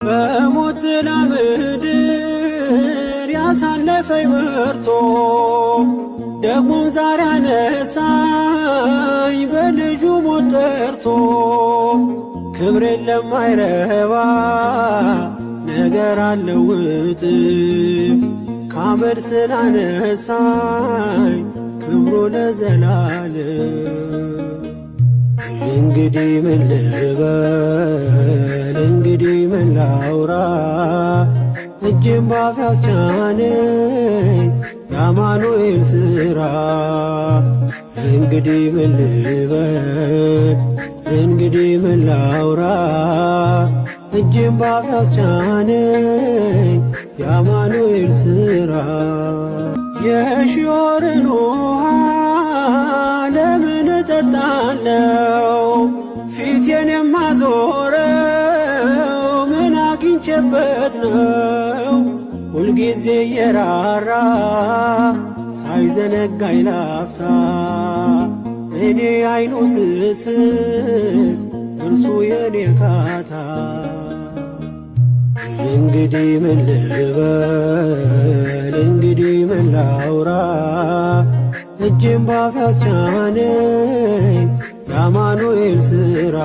በሞት ጥላ ምድር ያሳለፈኝ መርቶ ደግሞም ዛሬ አነሳኝ በልጁ ሞት ጠርቶ። ክብሬን ለማይረባ ነገር አለውጥ ከአመድ ስላነሳኝ ክብሩ ለዘላለም። እንግዲህ ምን ልበል እንግዲህ ምን ላውራ እጄን ባፍ ያስጫነኝ የአማኑኤል ሥራ። እንግዲህ ምን ልበል እንግዲህ ምን ላውራ እጄን ባፍ ያስጫነኝ የአማኑኤል ሥራ። የሺዮርን ውሃ ለምን እጠጣለው ፊቴን የማዞረው ምን አግኝቼበት ነው? ሁልጊዜ የራራ ሳይዘነጋኝ ላፍታ እኔ አይኑ ስስት እርሱ የኔ እርካታ። እንግዲህ ምን ልበል እንግዲህ ምን ላውራ እጄን ባፍ ያስጫነኝ የአማኑኤል ሥራ።